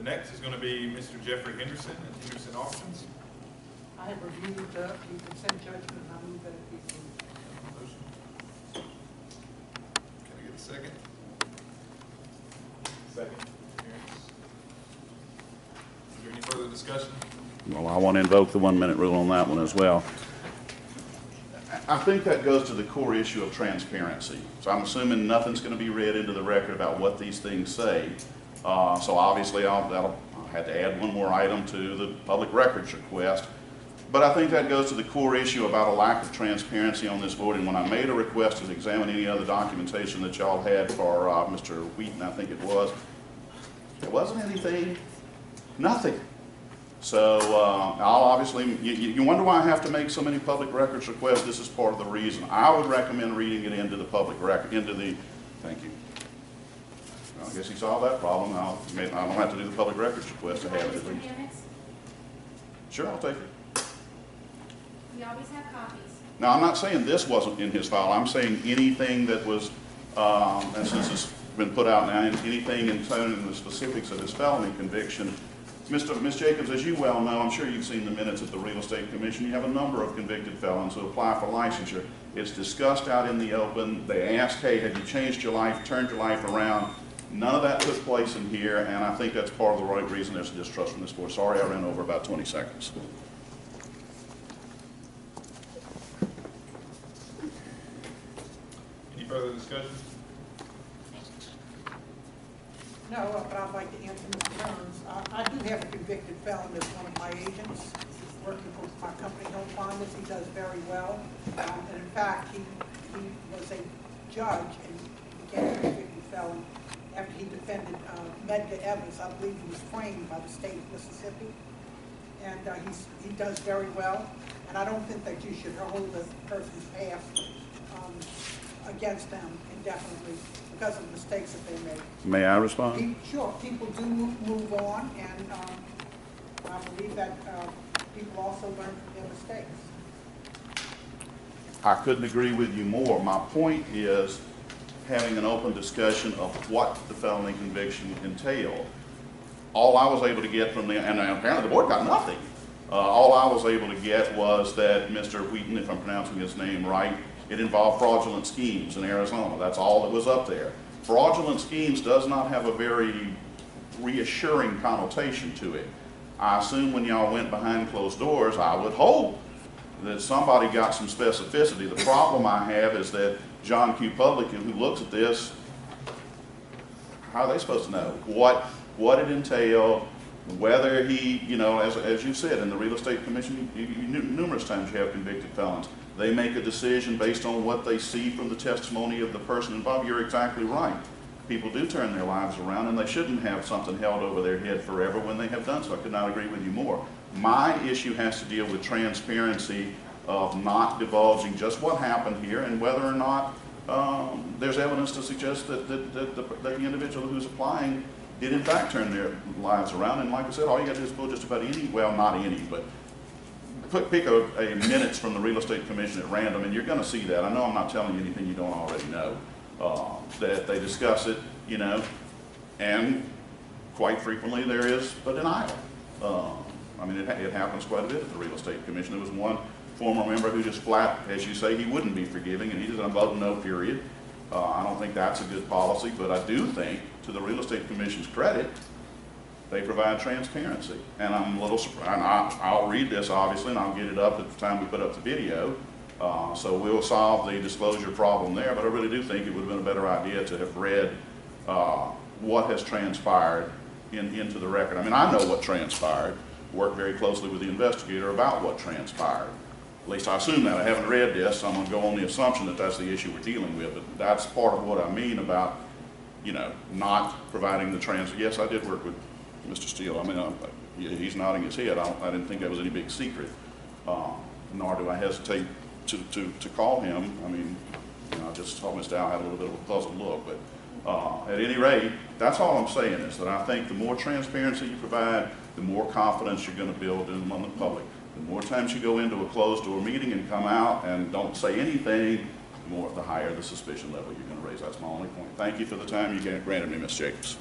The next is going to be Mr. Jeffrey Henderson at Henderson Auctions. I have reviewed the consent judgment, and I move that it be approved. Motion. Can I get a second? Second. Is there any further discussion? Well, I want to invoke the 1 minute rule on that one as well. I think that goes to the core issue of transparency. So I'm assuming nothing's going to be read into the record about what these things say. So obviously I'll have to add one more item to the public records request. But I think that goes to the core issue about a lack of transparency on this board. And when I made a request to examine any other documentation that y'all had for Mr. Wheaton, I think it was, there wasn't anything, nothing. So I'll obviously, you wonder why I have to make so many public records requests. This is part of the reason. I would recommend reading it into the public record, into the, thank you. Well, I guess he solved that problem. I don't have to do the public records request to have it. Sure, I'll take it. We always have copies. Now, I'm not saying this wasn't in his file. I'm saying anything that was, and since it's been put out now, anything in the specifics of his felony conviction. Ms. Jacobs, as you well know, I'm sure you've seen the minutes of the Real Estate Commission. You have a number of convicted felons who apply for licensure. It's discussed out in the open. They ask, hey, have you changed your life, turned your life around? None of that took place in here, and I think that's part of the right reason there's a distrust from this board. Sorry I ran over about 20 seconds. Any further discussion? No, but I'd like to answer Mr. Burns. I do have a convicted felon as one of my agents, working for my company, Home Finders. He does very well. And in fact, he was a judge and became a convicted felon after he defended Medgar Evers. I believe he was framed by the state of Mississippi. And he does very well. And I don't think that you should hold a person's past against them indefinitely because of mistakes that they make. May I respond? Sure, people do move on, and I believe that people also learn from their mistakes. I couldn't agree with you more. My point is having an open discussion of what the felony conviction entailed. All I was able to get from and apparently the board got nothing. All I was able to get was that Mr. Wheaton, if I'm pronouncing his name right, it involved fraudulent schemes in Arizona. That's all that was up there. Fraudulent schemes does not have a very reassuring connotation to it. I assume when y'all went behind closed doors, I would hope that somebody got some specificity. The problem I have is that John Q. Publican, who looks at this, how are they supposed to know what it entailed, whether he, as you said, in the Real Estate Commission, numerous times you have convicted felons. They make a decision based on what they see from the testimony of the person involved. You're exactly right. People do turn their lives around, and they shouldn't have something held over their head forever when they have done so. I could not agree with you more. My issue has to deal with transparency of not divulging just what happened here and whether or not there's evidence to suggest that the individual who's applying did in fact turn their lives around. And like I said, all you got to do is pull just about any, well, not any, but pick a minutes from the Real Estate Commission at random, and you're going to see that. I know I'm not telling you anything you don't already know. That they discuss it, and quite frequently there is a denial. I mean, it happens quite a bit at the Real Estate Commission. There was one former member who just flat, as you say, he wouldn't be forgiving, and he just voted no, period. I don't think that's a good policy, but I do think, to the Real Estate Commission's credit, they provide transparency. And I'm a little surprised. I'll read this, obviously, and I'll get it up at the time we put up the video. So we'll solve the disclosure problem there, but I really do think it would have been a better idea to have read what has transpired into the record. I mean, I know what transpired, worked very closely with the investigator about what transpired. At least I assume that. I haven't read this, so I'm going to go on the assumption that that's the issue we're dealing with, but that's part of what I mean about, not providing the Yes, I did work with Mr. Steele. I mean, he's nodding his head. I didn't think that was any big secret, nor do I hesitate to call him. I mean, I just told Ms. Dow had a little bit of a puzzled look, but at any rate, that's all I'm saying is that I think the more transparency you provide, the more confidence you're going to build among the public. The more times you go into a closed door meeting and come out and don't say anything, the higher the suspicion level you're going to raise. That's my only point. Thank you for the time you granted me, Ms. Jacobs.